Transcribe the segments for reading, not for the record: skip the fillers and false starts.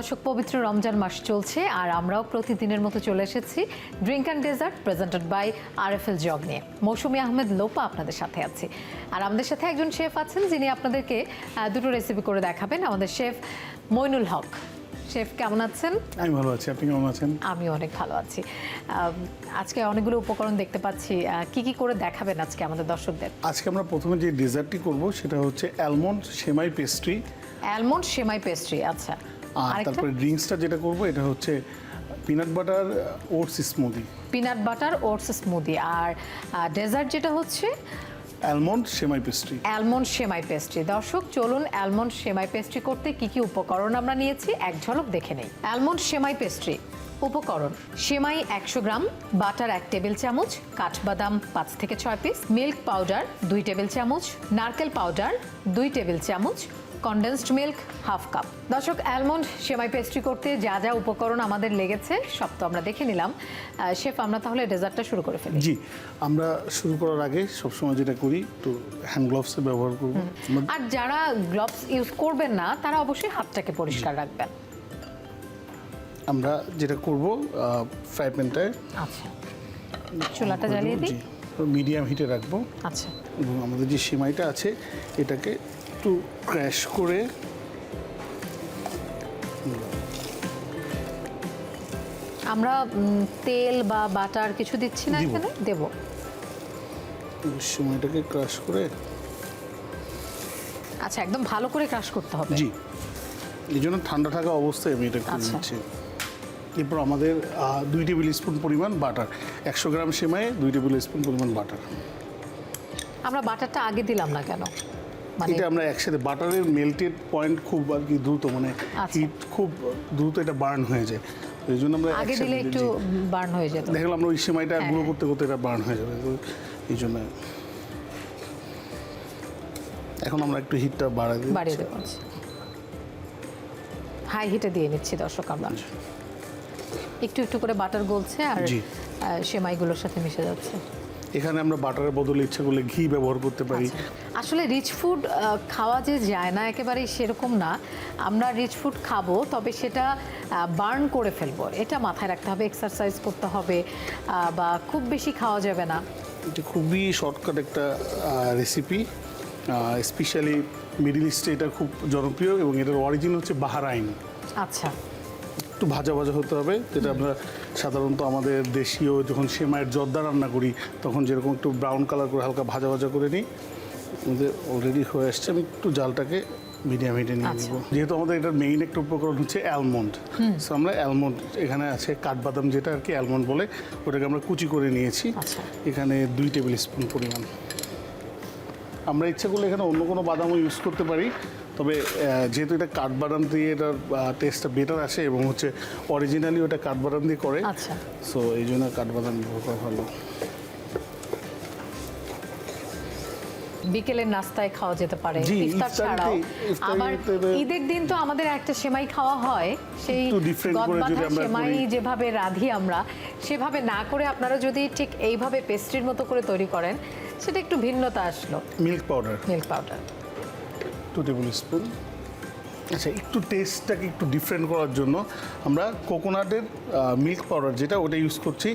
দর্শক পবিত্র রমজান মাস চলছে আর আমরাও প্রতিদিনের মতো চলে এসেছি drink and dessert presented by RFL jug নিয়ে। মৌসুমী আহমেদ লোপা আপনাদের সাথে আছি আর আমাদের সাথে একজন শেফ আছেন যিনি আপনাদেরকে দুটো রেসিপি করে দেখাবেন, আমাদের শেফ মইনুল হক। শেফ কেমন আছেন? আমি ভালো আছি, আপনি কেমন আছেন? আমি অনেক ভালো আছি। আজকে অনেকগুলো উপকরণ দেখতে পাচ্ছি, কি কি করে দেখাবেন আজকে আমাদের দর্শকদের? আজকে আমরা প্রথমে যে ডেজার্টটি করব সেটা হচ্ছে অ্যালমন্ড সেমাই পেস্ট্রি। অ্যালমন্ড সেমাই পেস্ট্রি, আচ্ছা। আর তারপরে ড্রিঙ্কসটা যেটা করব এটা হচ্ছে peanut butter oats smoothie. Peanut butter oats smoothie. আর ডেজার্ট যেটা হচ্ছে অ্যালমন্ড সেমাই পেস্ট্রি। অ্যালমন্ড সেমাই পেস্ট্রি। দর্শক চলুন অ্যালমন্ড সেমাই পেস্ট্রি করতে কি কি উপকরণ আমরা নিয়েছি এক ঝলক দেখে নেই। অ্যালমন্ড সেমাই পেস্ট্রি উপকরণ: সেমাই 100 গ্রাম, বাটার 1 টেবিল চামচ, কাঠবাদাম 5 থেকে 6 পিস, মিল্ক পাউডার 2 টেবিল চামচ, নারকেল পাউডার 2 টেবিল চামচ, কনডেন্সড মিল্ক হাফ কাপ। দর্শক অ্যালমন্ড সেমাই পেস্ট্রি করতে যা যা উপকরণ আমাদের লেগেছে সব তো আমরা দেখে নিলাম। শেফ, আমরা তাহলে ডেজার্টটা শুরু করে ফেলি। জি, আমরা শুরু করার আগে সবসময় যেটা করি একটু হ্যান্ড গ্লাভসের ব্যবহার করব। আর যারা গ্লাভস ইউজ করবেন না তারা অবশ্যই হাতটাকে পরিষ্কার রাখবেন। আমরা যেটা করব ফ্রাই প্যানটায় আচ্ছা, চুলাটা জ্বালিয়ে দিই। মিডিয়াম হিটে রাখবো। আচ্ছা, এবং আমাদের যে সেমাইটা আছে এটাকে একটু ক্র্যাশ করে আমরা তেল বা বাটার কিছু দিচ্ছি না, এখানে দেব। সেমাইটাকে ক্রাশ করে, আচ্ছা, একদম ভালো করে ক্রাশ করতে হবে। জি, এই জন্য ঠান্ডা থাকা অবস্থায় আমি এটা করে নিচ্ছি। এরপর আমাদের 2 টেবিল স্পুন পরিমাণ বাটার, 100 গ্রাম সেমাইয়ে 2 টেবিল স্পুন পরিমাণ বাটার। আমরা বাটারটা আগে দিলাম না কেন? মানে এটা আমরা একসাথে, বাটারের মেল্টেড পয়েন্ট খুব আর কি দ্রুত, মানে হিট খুব দ্রুত এটা বার্ন হয়ে যায়, এই জন্য আমরা আগে দিলে একটু বার্ন হয়ে যেত। দেখলাম আমরা ওই সেমাইটা গুঁড়ো করতে করতে এটা বার্ন হয়ে যাবে, তো এই জন্য এখন আমরা একটু হিটটা বাড়িয়ে দেবো। হাই হিটে দিয়ে নিচ্ছি দর্শক। আমরা একটু একটু করে বাটার গলছে আর সেমাইগুলোর সাথে মিশে যাচ্ছে। এখানে আমরা বাটারের বদলে ইচ্ছা করলে ঘি ব্যবহার করতে পারি। আসলে রিচ ফুড খাওয়া যে যায় না একেবারেই সেরকম না, আমরা রিচ ফুড খাবো তবে সেটা বার্ন করে ফেলবো, এটা মাথায় রাখতে হবে। এক্সারসাইজ করতে হবে বা খুব বেশি খাওয়া যাবে না। এটা খুবই শর্টকাট একটা রেসিপি, স্পেশালি মিডল ইস্টে এটা খুব জনপ্রিয় এবং এটার অরিজিন হচ্ছে বাহরাইন। আচ্ছা, একটু ভাজা ভাজা হতে হবে, যেটা আমরা সাধারণত আমাদের দেশীয় যখন সেমাইয়ের জর্দা রান্না করি তখন যেরকম একটু ব্রাউন কালার করে হালকা ভাজা ভাজা করে নিই। আমাদের অলরেডি হয়ে আসছে, আমি একটু জালটাকে মিডিয়াম হিটে নিয়ে নেব। যেহেতু আমাদের এটার মেইন একটা উপকরণ হচ্ছে অ্যালমন্ড, সো আমরা অ্যালমন্ড, এখানে আছে কাঠবাদাম যেটা আর কি অ্যালমন্ড বলে, ওটাকে আমরা কুচি করে নিয়েছি। এখানে 2 টেবিল স্পুন পরিমাণ। আমরা ইচ্ছা করলে এখানে অন্য কোনো বাদামও ইউজ করতে পারি, তবে যেহেতু এটা কাঠবাদাম দিয়ে এটার টেস্টটা বেটার আসে এবং হচ্ছে অরিজিনালি ওটা কাঠবাদাম দিয়ে করে, সো এই জন্য কাঠবাদাম ব্যবহার করা ভালো। বিকেলের নাস্তায় খাওয়া যেতে পারে, ইফতার ছাড়াও। আবার ঈদের দিন তো আমাদের একটা সেমাই খাওয়া হয়, সেই গদবাঁধা সেমাই যেভাবে রাঁধি আমরা সেভাবে না করে আপনারা যদি ঠিক এইভাবে পেস্ট্রির মতো করে তৈরি করেন সেটা একটু ভিন্নতা আসলো। Milk powder 2 table spoon. আচ্ছা, একটু টেস্টটাকে একটু ডিফারেন্ট করার জন্য আমরা কোকোনাটের মিল্ক পাউডার যেটা ওটা ইউজ করছি।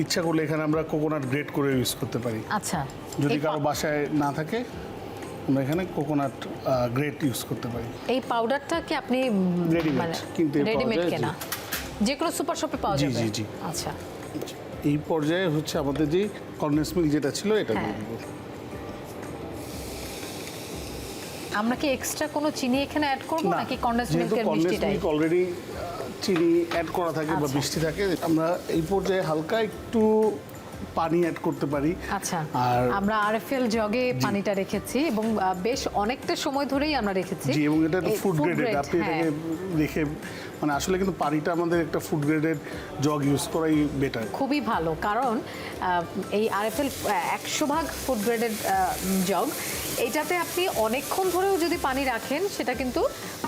ইচ্ছা করলে এখানে আমরা কোকোনাট গ্রেট করে ইউজ করতে পারি। আচ্ছা, যদি কারো বাসায় না থাকে আমরা এখানে কোকোনাট গ্রেট ইউজ করতে পারি। এই পাউডারটা কি আপনি রেডিমেড কেনা যে কোনো সুপার শপে পাওয়া যাবে? জি জি। আচ্ছা, এই পর্যায়ে হচ্ছে আমাদের যে কনডেন্স মিল্ক যেটা ছিল এটা দিয়ে দিব। আমরা কি এক্সট্রা কোনো চিনি এখানে অ্যাড করব নাকি কনডেন্স মিল্কের মিষ্টিটাই? অলরেডি চিনি অ্যাড করা থাকে বা মিষ্টি থাকে, আমরা এই পর্যায়ে হালকা একটু পানি অ্যাড করতে পারি। আচ্ছা, আর আমরা আরএফএল জগে পানিটা রেখেছি এবং বেশ অনেকটা সময় ধরেই আমরা রেখেছি। জি, এবং এটা একটা ফুড গ্রেডেড, আপনি এটাকে রেখে মানে আসলে কিন্তু পানিটা আমাদের একটা ফুড গ্রেডেড জগ ইউজ করাই বেটার, খুবই ভালো। কারণ এই আরএফএল 100% ফুড গ্রেডেড জগ, এইটাতে আপনি অনেকক্ষণ ধরেও যদি পানি রাখেন সেটা কিন্তু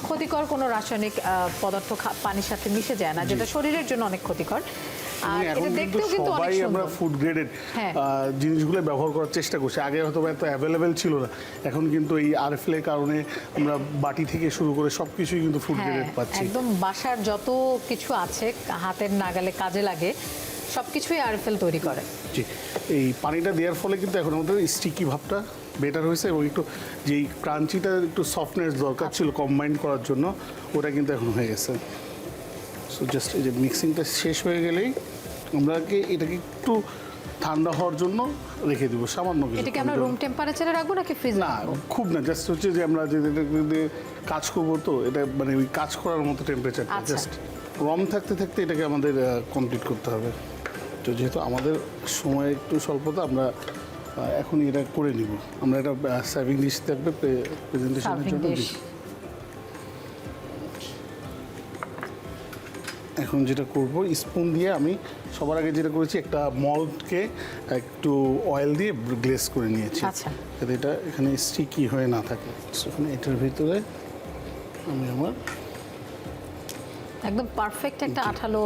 ক্ষতিকর কোনো রাসায়নিক পদার্থ পানির সাথে মিশে যায় না, যেটা শরীরের জন্য অনেক ক্ষতিকর। আর এখন এটা কিন্তু দেখতেও কিন্তু অনেক সবাই আমরা সুন্দর। ফুড গ্রেডেড হ্যাঁ। জিনিসগুলো ব্যবহার করার চেষ্টা করছি। আগে হয়তো বা এত অ্যাভেলেবেল ছিল না, এখন কিন্তু এই আরএফএল এর কারণে আমরা বাটি থেকে শুরু করে সব কিছুই কিন্তু ফুড হ্যাঁ, গ্রেডেড পাচ্ছি। একদম বাসার যত কিছু আছে হাতের নাগালে কাজে লাগে সবকিছুই আরএফএল তৈরি করে। জি, এই পানিটা দেওয়ার ফলে কিন্তু এখন আমাদের স্টিকি ভাবটা বেটার হয়েছে এবং একটু যেই ক্রাঞ্চিটা একটু সফটনেস দরকার ছিল কম্বাইন করার জন্য, ওটা কিন্তু এখন হয়ে গেছে। সো জাস্ট এই যে মিক্সিংটা শেষ হয়ে গেলেই আমরা এটাকে একটু ঠান্ডা হওয়ার জন্য রেখে দেবো সামান্য কিছু। এটাকে আমরা রুম টেম্পারেচারে রাখবো নাকি ফ্রিজে? না, খুব না, জাস্ট হচ্ছে যে আমরা যে দিয়ে কাজ করবো, তো এটা মানে ওই কাজ করার মতো টেম্পারেচারটা আচ্ছা। জাস্ট রম থাকতে থাকতে এটাকে আমাদের কমপ্লিট করতে হবে। তো যেহেতু আমাদের সময় একটু স্বল্পতা, আমরা এখনই এটা করে নিব। আমরা এটা সার্ভিং ডিশ থাকবে প্রেজেন্টেশনের সার্ভিং জন্য। ডিশ। এখন যেটা করব, স্পুন দিয়ে আমি সবার আগে যেটা করেছি, একটা মল্টকে একটু অয়েল দিয়ে গ্লেজ করে নিয়েছি, আচ্ছা। যাতে এটা এখানে স্টিকি হয়ে না থাকে। এখন এটার ভিতরে আমি আমার একদম পারফেক্ট একটা আঠালো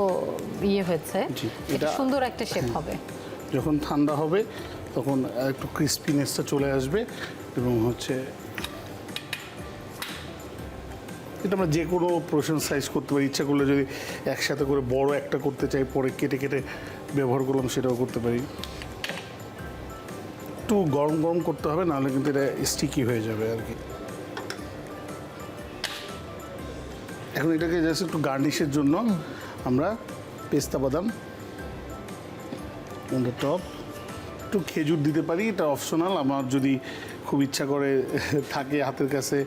ইয়ে হয়েছে। জি, এটা এটা- সুন্দর একটা শেপ হবে। যখন ঠান্ডা হবে তখন একটু ক্রিস্পিনেসটা চলে আসবে এবং হচ্ছে এটা আমরা যে কোনো পোর্শন সাইজ করতে পারি। ইচ্ছা করলে যদি একসাথে করে বড় একটা করতে চাই, পরে কেটে কেটে ব্যবহার করলাম, সেটাও করতে পারি। একটু গরম গরম করতে হবে, নাহলে কিন্তু এটা স্টিকি হয়ে যাবে আর কি। এখন এটাকে জাস্ট একটু গার্নিশের জন্য আমরা পেস্তা বাদাম অন দ্য টপ, একটু খেজুর দিতে পারি, এটা অপশনাল। আমার যদি খুব ইচ্ছা করে থাকে হাতের কাছে।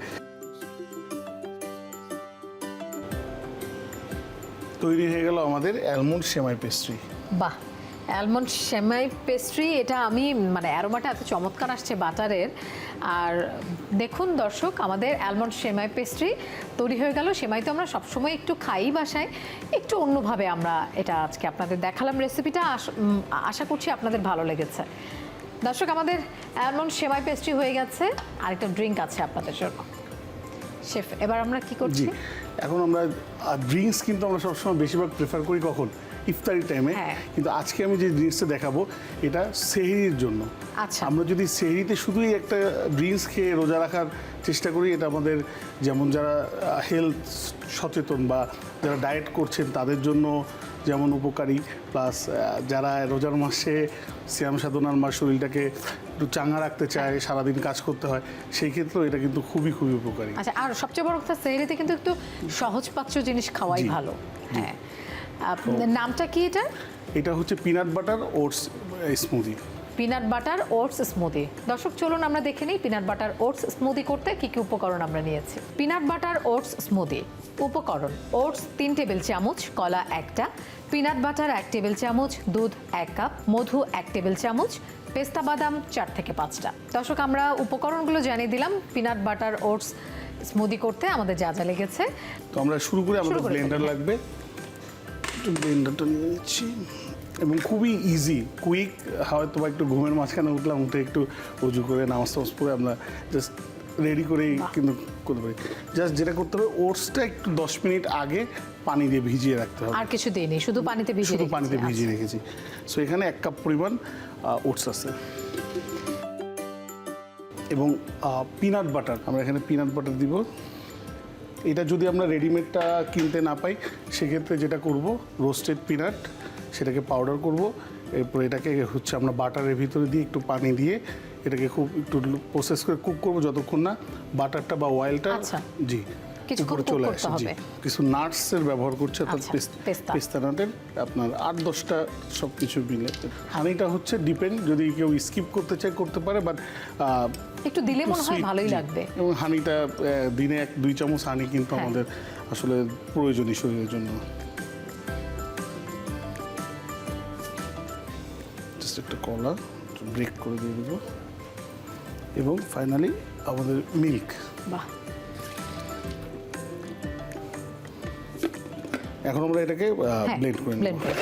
তৈরি হয়ে গেল আমাদের অ্যালমন্ড সেমাই পেস্ট্রি। বাহ, অ্যালমন্ড সেমাই পেস্ট্রি, এটা আমি মানে অ্যারোমাটা এত চমৎকার আসছে বাটারের। আর দেখুন দর্শক, আমাদের অ্যালমন্ড সেমাই পেস্ট্রি তৈরি হয়ে গেল। সেমাই তো আমরা সবসময় একটু খাই বাসায়, একটু অন্যভাবে আমরা এটা আজকে আপনাদের দেখালাম রেসিপিটা। আশা করছি আপনাদের ভালো লেগেছে। দর্শক, আমাদের অ্যালমন্ড সেমাই পেস্ট্রি হয়ে গেছে, আরেকটা ড্রিঙ্ক আছে আপনাদের জন্য। শেফ, এবার আমরা কি জি, করছি? এখন আমরা ড্রিঙ্কস কিন্তু আমরা সবসময় বেশিরভাগ প্রেফার করি কখন, ইফতারি টাইমে। হ্যাঁ। কিন্তু আজকে আমি যে ড্রিঙ্কসটা দেখাবো, এটা সেহরির জন্য। আচ্ছা। আমরা যদি সেহরিতে শুধুই একটা ড্রিঙ্কস খেয়ে রোজা রাখার চেষ্টা করি, এটা আমাদের যেমন যারা হেলথ সচেতন বা যারা ডায়েট করছেন তাদের জন্য যেমন উপকারী, প্লাস যারা রোজার মাসে সিয়াম সাধনার মাস শরীরটাকে একটু চাঙ্গা রাখতে চায়, সারাদিন কাজ করতে হয়, সেই ক্ষেত্রেও এটা কিন্তু খুবই খুবই উপকারী। আচ্ছা, আর সবচেয়ে বড় কথা, সেহরিতে কিন্তু একটু সহজপাচ্য জিনিস খাওয়াই জি, ভালো। হ্যাঁ, নামটা কি এটা? এটা হচ্ছে peanut butter oats smoothie. Peanut butter oats smoothie. দর্শক, চলুন আমরা দেখে নিই পিনাট বাটার ওটস স্মুদি করতে কি কি উপকরণ আমরা নিয়েছি। পিনাট বাটার ওটস স্মুদি উপকরণ: ওটস 3 টেবিল চামচ, কলা 1টা, পিনাট বাটার 1 টেবিল চামচ, দুধ 1 কাপ, মধু 1 টেবিল চামচ, পেস্তা বাদাম 4 থেকে 5টা। দর্শক, আমরা উপকরণগুলো জানিয়ে দিলাম। পিনাট বাটার ওটস স্মুদি করতে আমাদের যা যা লেগেছে। তো আমরা শুরু করে আমাদের শুরু করে ব্লেন্ডার ফেলি। লাগবে, একটু ব্লেন্ডারটা নিয়ে নিচ্ছি। এবং খুবই ইজি, কুইক। হয়তো বা একটু ঘুমের মাঝখানে উঠলাম, উঠে একটু উজু করে নামাজ টামাজ পরে আমরা জাস্ট রেডি করেই কিন্তু করতে পারি। জাস্ট যেটা করতে হবে, ওটসটা একটু 10 মিনিট আগে পানি দিয়ে ভিজিয়ে রাখতে হবে। আর কিছু দিইনি, শুধু পানিতে ভিজিয়ে শুধু রেখেছি। পানিতে ভিজিয়ে আচ্ছা। রেখেছি। সো এখানে 1 কাপ পরিমাণ ওটস আছে এবং পিনাট বাটার, আমরা এখানে পিনাট বাটার দিব। এটা যদি আমরা রেডিমেডটা কিনতে না পাই, সেক্ষেত্রে যেটা করব, রোস্টেড পিনাট সেটাকে পাউডার করব। এরপর এটাকে হচ্ছে আমরা বাটারের ভিতরে দিয়ে একটু পানি দিয়ে এটাকে খুব একটু প্রসেস করে কুক করব, যতক্ষণ না বাটারটা বা অয়েলটা আচ্ছা। জি কিছুক্ষণ উপরে cook চলে করতে আসে। জি, হবে। কিছু নাটসের ব্যবহার করছে, অর্থাৎ আচ্ছা, পেস্তা। পেস্তা নাটের আপনার 8-10টা সব কিছু মিলে। হানিটা হচ্ছে ডিপেন্ড, যদি কেউ স্কিপ করতে চায় করতে পারে, বাট একটু দিলে মনে হয় ভালোই লাগবে। এবং হানিটা দিনে 1-2 চামচ হানি কিন্তু হ্যাঁ। আমাদের আসলে প্রয়োজনীয় শরীরের জন্য। জাস্ট একটা কলা ব্রেক করে দিয়ে দেবো এবং ফাইনালি আমাদের মিল্ক। বাহ, এখন আমরা এটাকে ব্লেন্ড করে নেব। ব্লেন্ড করে।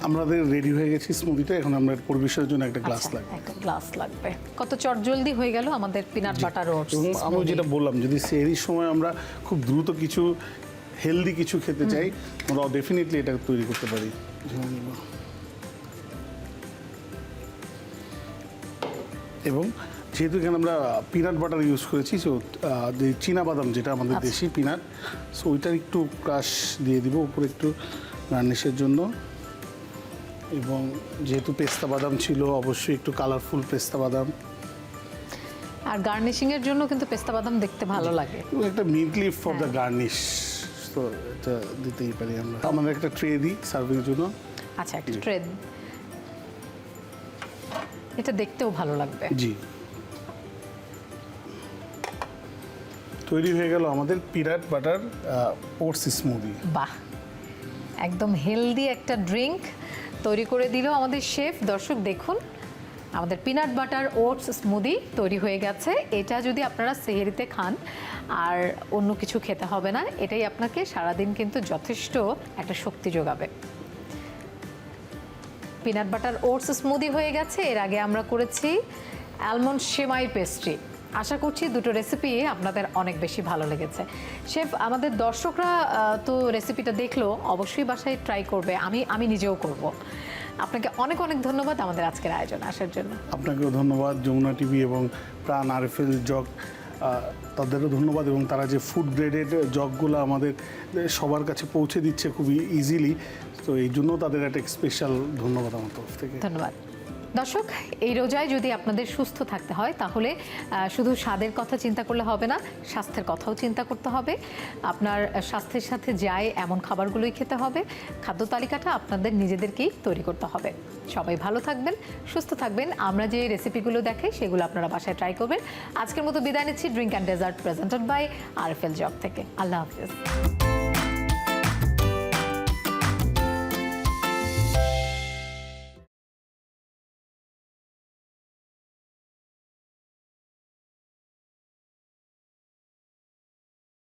আমাদের রেডি হয়ে গেছে স্মুদিটা, এখন আমরা পরিবেশনের জন্য একটা গ্লাস আচ্ছা, লাগবে। একটা গ্লাস লাগবে। কত চটজলদি হয়ে গেল আমাদের পিনাট বাটার ওটস। এবং আমি যেটা বললাম, যদি সেহরির সময় আমরা খুব দ্রুত কিছু হেলদি কিছু খেতে চাই, আমরা ডেফিনেটলি এটা তৈরি করতে পারি। এবং যেহেতু এখানে আমরা পিনাট বাটার ইউজ করেছি, সো যে চীনাবাদাম যেটা আমাদের দেশি পিনাট, সো ওইটার একটু ক্রাশ দিয়ে দিব উপরে একটু গার্নিশের জন্য। এবং যেহেতু পেস্তা বাদাম ছিল, অবশ্যই একটু কালারফুল পেস্তা বাদাম। আর গার্নিশিং এর জন্য কিন্তু পেস্তা বাদাম দেখতে ভালো লাগে। এবং একটা mint leaf for the garnish, তো এটা দিতেই পারি আমরা। আমাদের একটা ট্রে দিই সার্ভিংয়ের জন্য। আচ্ছা, একটা ট্রে। এটা দেখতেও ভালো লাগবে। জি, তৈরি হয়ে গেল আমাদের পিনাট বাটার ওটস স্মুদি। বাহ, একদম হেলদি একটা ড্রিঙ্ক তৈরি করে দিল আমাদের শেফ। দর্শক দেখুন, আমাদের পিনাট বাটার ওটস স্মুদি তৈরি হয়ে গেছে। এটা যদি আপনারা সেহরিতে খান আর অন্য কিছু খেতে হবে না, এটাই আপনাকে সারাদিন কিন্তু যথেষ্ট একটা শক্তি যোগাবে। পিনাট বাটার ওটস স্মুদি হয়ে গেছে। এর আগে আমরা করেছি অ্যালমন্ড সেমাই পেস্ট্রি। আশা করছি দুটো রেসিপি আপনাদের অনেক বেশি ভালো লেগেছে। শেফ, আমাদের দর্শকরা তো রেসিপিটা দেখলো, অবশ্যই বাসায় ট্রাই করবে। আমি নিজেও করব। আপনাকে অনেক অনেক ধন্যবাদ আমাদের আজকের আয়োজনে আসার জন্য। আপনাকেও ধন্যবাদ, যমুনা টিভি এবং প্রাণ আরএফএল জগ, তাদেরও ধন্যবাদ। এবং তারা যে ফুড গ্রেডেড জগগুলো আমাদের সবার কাছে পৌঁছে দিচ্ছে খুবই ইজিলি, তো এই জন্য তাদের একটা স্পেশাল ধন্যবাদ আমার তরফ থেকে। ধন্যবাদ। দর্শক, এই রোজায় যদি আপনাদের সুস্থ থাকতে হয়, তাহলে শুধু স্বাদের কথা চিন্তা করলে হবে না, স্বাস্থ্যের কথাও চিন্তা করতে হবে। আপনার স্বাস্থ্যের সাথে যায় এমন খাবারগুলোই খেতে হবে। খাদ্য তালিকাটা আপনাদের নিজেদেরকেই তৈরি করতে হবে। সবাই ভালো থাকবেন, সুস্থ থাকবেন। আমরা যে রেসিপিগুলো দেখাই সেগুলো আপনারা বাসায় ট্রাই করবেন। আজকের মতো বিদায় নিচ্ছি drink and dessert presented by RFL jug থেকে। আল্লাহ হাফিজ।